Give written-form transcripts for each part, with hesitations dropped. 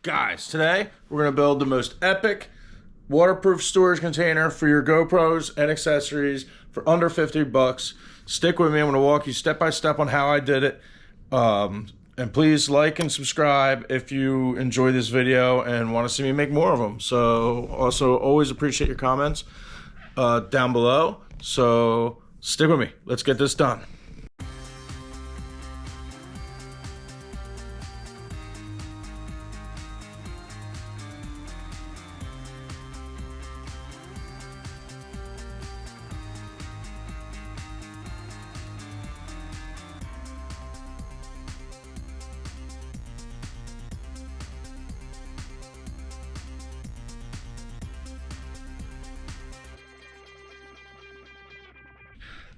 Guys, today we're going to build the most epic waterproof storage container for your GoPros and accessories for under 50 bucks. Stick with me. I'm going to walk you step by step on how I did it. And please like and subscribe if you enjoy this video and want to see me make more of them. So also always appreciate your comments down below. So stick with me. Let's get this done.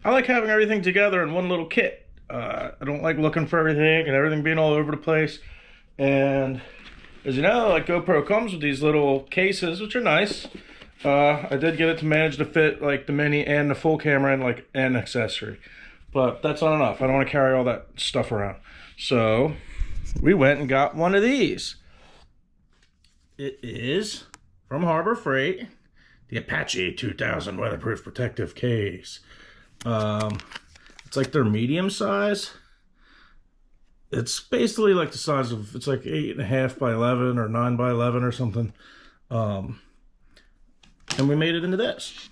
I like having everything together in one little kit. I don't like looking for everything and everything being all over the place. And as you know, like GoPro comes with these little cases, which are nice. I did get it to manage to fit like the mini and the full camera and like an accessory. But that's not enough. I don't want to carry all that stuff around. So we went and got one of these. It is from Harbor Freight, the Apache 2000 weatherproof protective case. It's like their medium size. It's basically like the size of, it's like 8.5 by 11 or 9 by 11 or something. And we made it into this.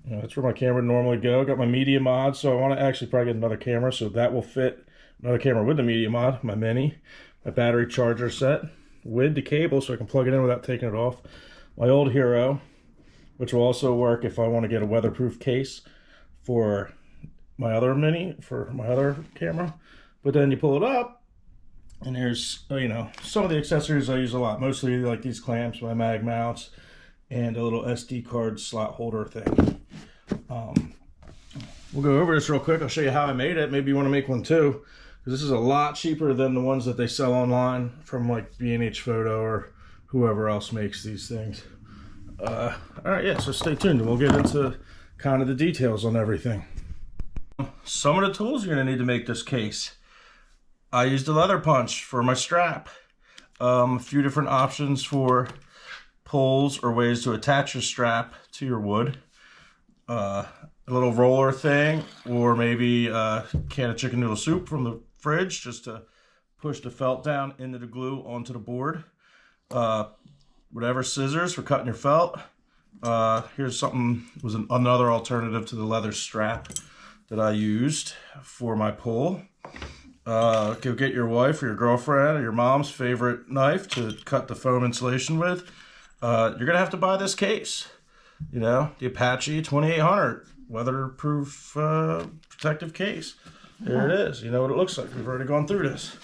That's where my camera would normally go. Got my media mod, so I want to actually probably get another camera, so that will fit another camera with the media mod, my mini, my battery charger set with the cable so I can plug it in without taking it off. My old Hero, which will also work if I want to get a weatherproof case for my other mini, for my other camera. But then you pull it up, and there's, you know, some of the accessories I use a lot. Mostly like these clamps, my mag mounts, and a little SD card slot holder thing. We'll go over this real quick. I'll show you how I made it. Maybe you want to make one too, because this is a lot cheaper than the ones that they sell online from like B&H Photo or whoever else makes these things. All right, yeah, so stay tuned and we'll get into kind of the details on everything. Some of the tools you're going to need to make this case. I used a leather punch for my strap. A few different options for pulls or ways to attach your strap to your wood. A little roller thing, or maybe a can of chicken noodle soup from the fridge just to push the felt down into the glue onto the board. Whatever, scissors for cutting your felt. Here's something, was another alternative to the leather strap that I used for my pull. Go get your wife or your girlfriend or your mom's favorite knife to cut the foam insulation with. You're gonna have to buy this case. You know, the Apache 2800 weatherproof protective case. There it is. You know what it looks like. We've already gone through this.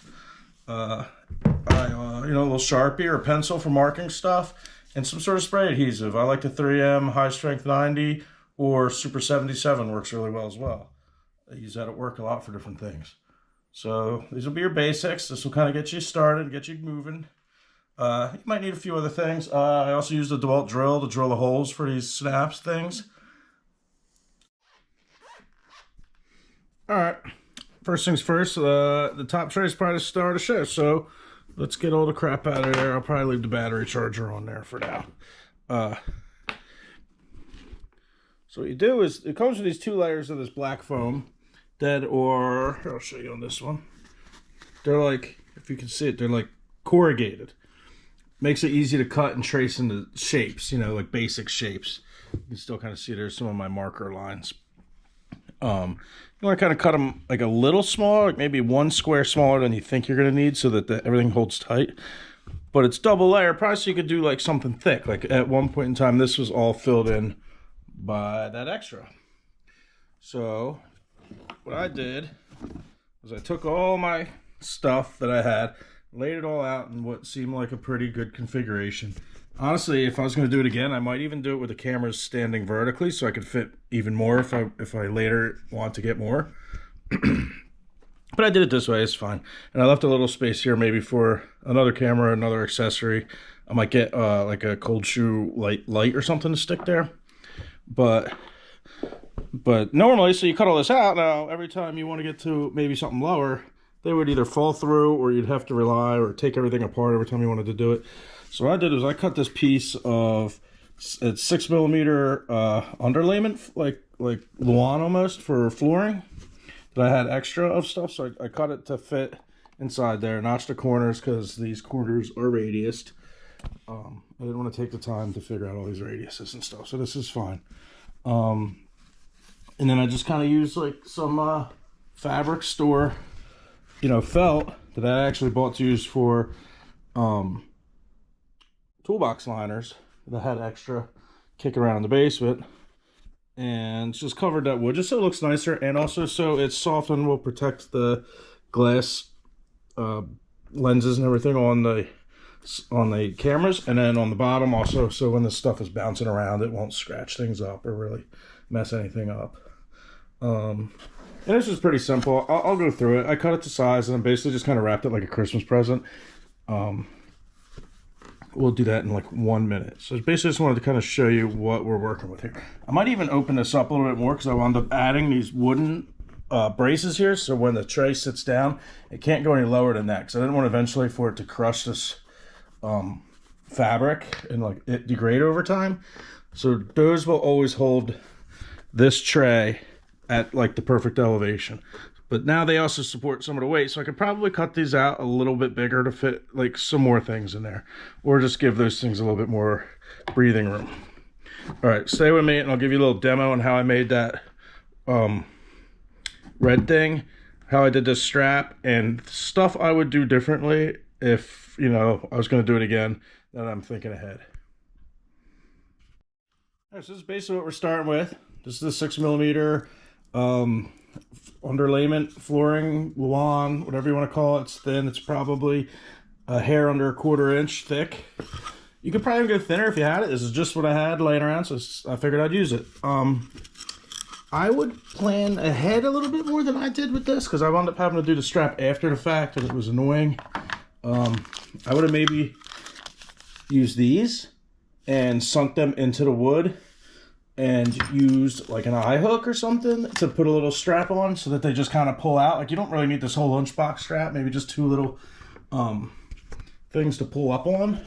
You know, a little Sharpie or a pencil for marking stuff, and some sort of spray adhesive. I like the 3M High Strength 90 or Super 77 works really well as well. I use that at work a lot for different things. So these will be your basics. This will kind of get you started, get you moving. You might need a few other things. I also used a DeWalt drill to drill the holes for these snaps things. All right. First things first, the top tray is probably the star of the show, so let's get all the crap out of there. I'll probably leave the battery charger on there for now. So what you do is, it comes with these two layers of this black foam that are, I'll show you on this one. They're like, if you can see it, they're like corrugated. Makes it easy to cut and trace into shapes, you know, like basic shapes. You can still kind of see there's some of my marker lines. You want to kind of cut them like a little smaller, like maybe one square smaller than you think you're going to need so that everything holds tight. But it's double layer, probably so you could do like something thick. Like at one point in time, this was all filled in by that extra. So what I did was I took all my stuff that I had, laid it all out in what seemed like a pretty good configuration. Honestly, if I was going to do it again, I might even do it with the cameras standing vertically so I could fit even more if I later want to get more. But I did it this way, it's fine. And I left a little space here maybe for another camera, another accessory. I might get like a cold shoe light or something to stick there. But normally, so you cut all this out. Now, every time you want to get to maybe something lower, they would either fall through or you'd have to rely or take everything apart every time you wanted to do it. So what I did was I cut this piece of, it's 6mm underlayment, like Luan almost, for flooring that I had extra of stuff. So I cut it to fit inside there, notched the corners because these corners are radiused. I didn't want to take the time to figure out all these radiuses and stuff, so this is fine. And then I just kind of used like some fabric store, felt that I actually bought to use for toolbox liners that I had extra kicking around in the basement, and just covered that wood just so it looks nicer, and also so it's soft and will protect the glass lenses and everything on the cameras, and then on the bottom also so when this stuff is bouncing around it won't scratch things up or really mess anything up. And this is pretty simple. I'll go through it. I cut it to size and basically just kind of wrapped it like a Christmas present. We'll do that in like 1 minute. So basically just wanted to kind of show you what we're working with here. I might even open this up a little bit more because I wound up adding these wooden braces here, so when the tray sits down it can't go any lower than that, because I didn't want eventually for it to crush this fabric and like it degrade over time. So those will always hold this tray at like the perfect elevation, but now they also support some of the weight, so I could probably cut these out a little bit bigger to fit like some more things in there, or just give those things a little bit more breathing room. All right, stay with me and I'll give you a little demo on how I made that red thing, how I did this strap, and stuff I would do differently if, I was going to do it again. Then I'm thinking ahead. All right, so this is basically what we're starting with. This is the 6mm underlayment flooring, Luan, whatever you want to call it. It's thin. It's probably a hair under 1/4 inch thick. You could probably go thinner if you had it. This is just what I had laying around, so I figured I'd use it. I would plan ahead a little bit more than I did with this, because I wound up having to do the strap after the fact and it was annoying. I would have maybe used these and sunk them into the wood and used like an eye hook or something to put a little strap on so that they just kind of pull out. Like, you don't really need this whole lunchbox strap, maybe just 2 little things to pull up on.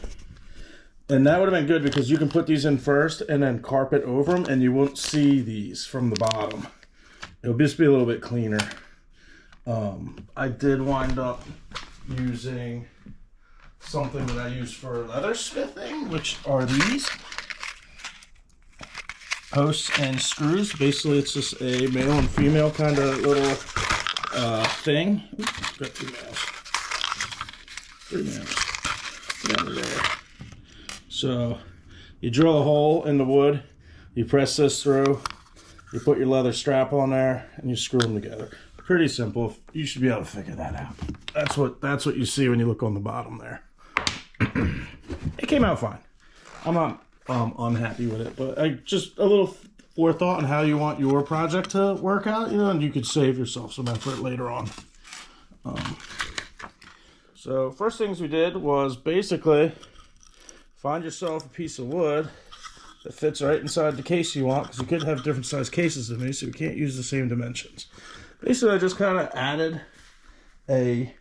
And that would have been good because you can put these in first and then carpet over them and you won't see these from the bottom. It'll just be a little bit cleaner. I did wind up using something that I use for leather smithing, which are these posts and screws. Basically, it's just a male and female kind of little thing. Oops, got 2 males. 3 males. Get out of there. So you drill a hole in the wood, you press this through, you put your leather strap on there, and you screw them together. Pretty simple. You should be able to figure that out. That's what you see when you look on the bottom there. It came out fine. I'm not unhappy with it, but just a little forethought on how you want your project to work out, and you could save yourself some effort later on. So first things we did was basically find yourself a piece of wood that fits right inside the case you want, because you could have different size cases than me, so you can't use the same dimensions. Basically, I just kind of added a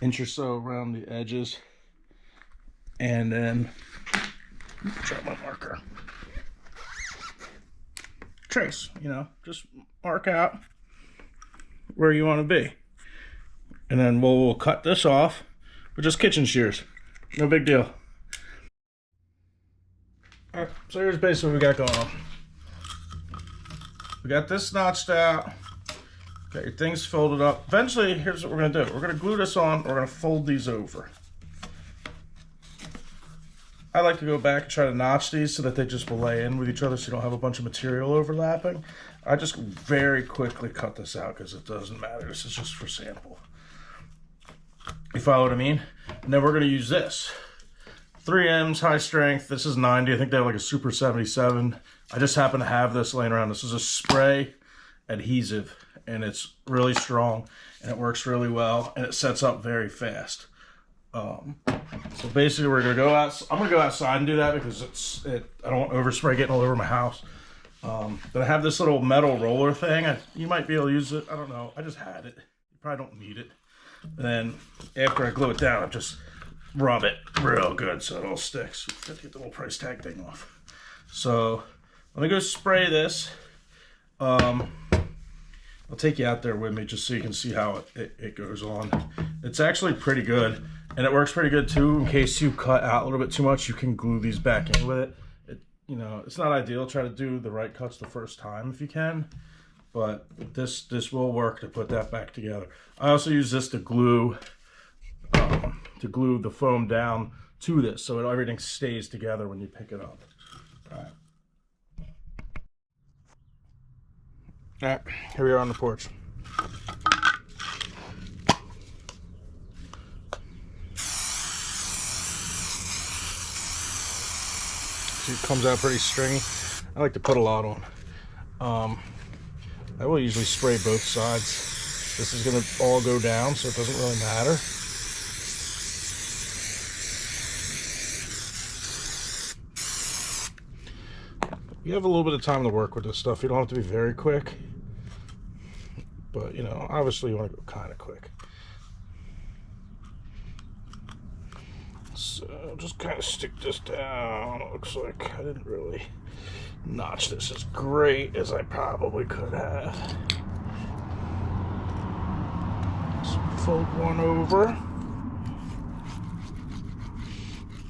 inch or so around the edges, and then drop my marker. Trace, just mark out where you want to be, and then we'll cut this off with just kitchen shears. No big deal. Alright, so here's basically what we got going on. We got this notched out. Got your things folded up. Eventually, here's what we're going to do. We're going to glue this on. We're going to fold these over. I like to go back and try to notch these so that they just will lay in with each other so you don't have a bunch of material overlapping. I just very quickly cut this out because it doesn't matter. This is just for sample. You follow what I mean? And then we're going to use this. 3M's high strength. This is 90. I think they have like a Super 77. I just happen to have this laying around. This is a spray adhesive, and it's really strong, and it works really well, and it sets up very fast. So basically, we're gonna go out. I'm gonna go outside and do that because I don't want overspray getting all over my house. But I have this little metal roller thing. You might be able to use it. I don't know. I just had it. You probably don't need it. And then after I glue it down, I just rub it real good so it all sticks. Got to get the little price tag thing off. So let me go spray this. I'll take you out there with me just so you can see how it goes on. It's actually pretty good, and it works pretty good too. In case you cut out a little bit too much, you can glue these back in with it. You know, it's not ideal. Try to do the right cuts the first time if you can, but this will work to put that back together. I also use this to glue the foam down to this so everything stays together when you pick it up. All right, here we are on the porch. See, it comes out pretty stringy. I like to put a lot on. I will usually spray both sides. This is going to all go down, so it doesn't really matter. You have a little bit of time to work with this stuff. You don't have to be very quick. But, you know, obviously you want to go kind of quick. So, just kind of stick this down. It looks like I didn't really notch this as great as I probably could have. Let's fold one over.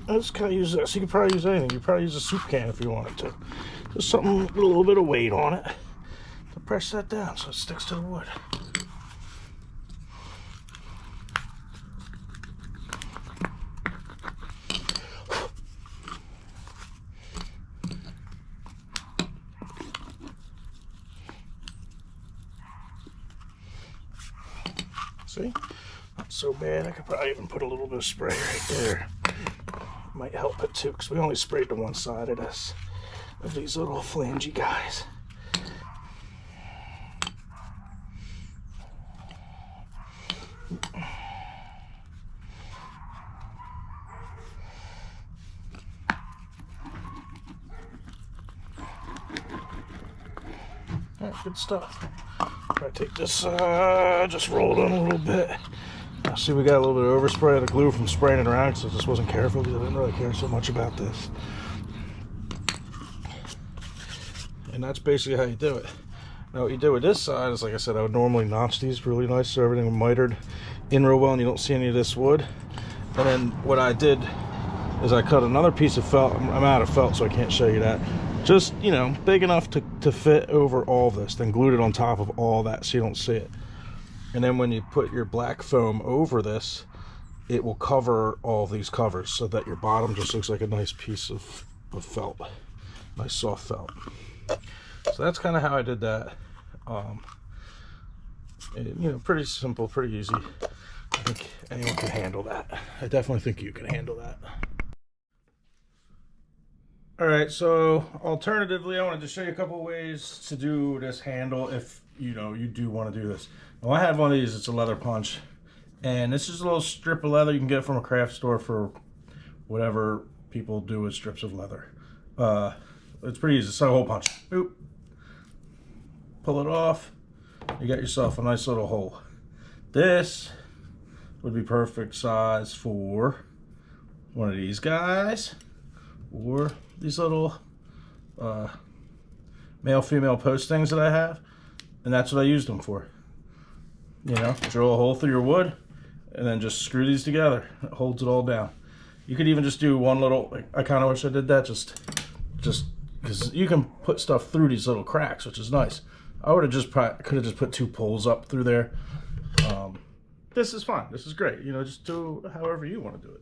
I just kind of use this. You could probably use anything. You could probably use a soup can if you wanted to. Just something with a little bit of weight on it to press that down so it sticks to the wood. See? Not so bad. I could probably even put a little bit of spray right there. Might help it too, because we only sprayed to one side of this. Of these little flangey guys. Alright, good stuff. Try to take this, just roll it on a little bit. Now see, we got a little bit of overspray of the glue from spraying it around, so I just wasn't careful because I didn't really care so much about this. And that's basically how you do it. Now what you do with this side is, like I said, I would normally notch these really nice so everything mitered in real well and you don't see any of this wood. And then what I did is I cut another piece of felt. I'm out of felt, so I can't show you that. Just, you know, big enough to fit over all this, then glued it on top of all that so you don't see it. And then when you put your black foam over this, it will cover all these covers so that your bottom just looks like a nice piece of felt, nice soft felt. So that's kind of how I did that. You know, pretty simple, pretty easy. I think anyone can handle that. I definitely think you can handle that. All right, so alternatively, I wanted to show you a couple of ways to do this handle if, you know, you do want to do this. Well, I have one of these. It's a leather punch, and this is a little strip of leather you can get from a craft store for whatever people do with strips of leather. It's pretty easy. It's a hole punch. Oop. Pull it off. You got yourself a nice little hole. This would be perfect size for one of these guys, or these little male-female postings that I have, and that's what I used them for. You know, drill a hole through your wood, and then just screw these together. It holds it all down. You could even just do one little. I kind of wish I did that, just because you can put stuff through these little cracks, which is nice. I would have just could have just put two poles up through there. This is fine. This is great. You know, just do however you want to do it.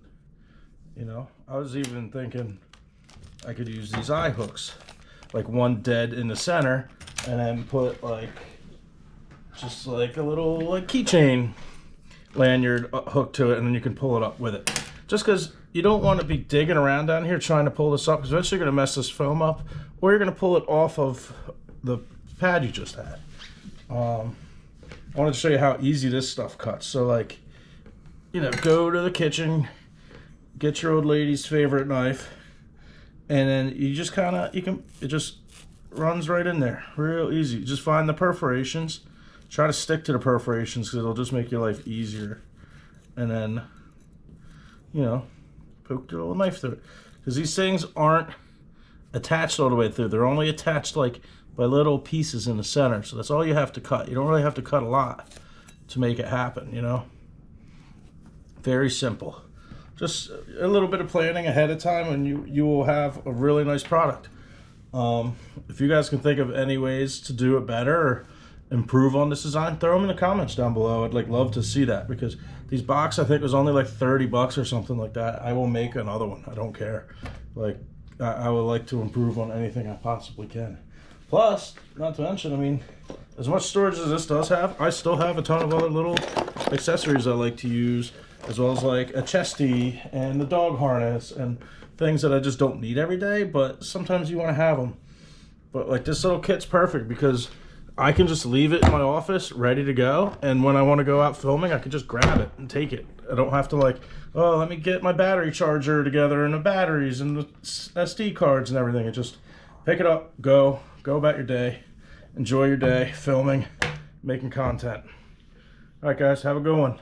You know, I was even thinking I could use these eye hooks, like one dead in the center, and then put like just like a little like keychain lanyard hook to it, and then you can pull it up with it. Just because you don't want to be digging around down here trying to pull this up, because eventually you're going to mess this foam up, or you're going to pull it off of the pad you just had. I wanted to show you how easy this stuff cuts. So, like, you know, go to the kitchen, get your old lady's favorite knife, and then you just kind of, it just runs right in there, real easy. Just find the perforations, Try to stick to the perforations because it'll just make your life easier. And then, you know, poke your little knife through it. Because these things aren't attached all the way through. They're only attached like by little pieces in the center. So that's all you have to cut. You don't really have to cut a lot to make it happen, you know. Very simple. Just a little bit of planning ahead of time and you will have a really nice product. If you guys can think of any ways to do it better or improve on this design, throw them in the comments down below. I'd love to see that, because these box I think was only like 30 bucks or something like that. I will make another one. I don't care. Like, I would like to improve on anything I possibly can. Plus, not to mention, I mean, as much storage as this does have, I still have a ton of other little accessories I like to use, as well as like a chesty and the dog harness and things that I just don't need every day, but sometimes you want to have them. But like this little kit's perfect because I can just leave it in my office ready to go, and when I want to go out filming I can just grab it and take it. I don't have to like, oh, let me get my battery charger together and the batteries and the SD cards and everything. It just pick it up, go about your day, enjoy your day filming, making content. All right guys, have a good one.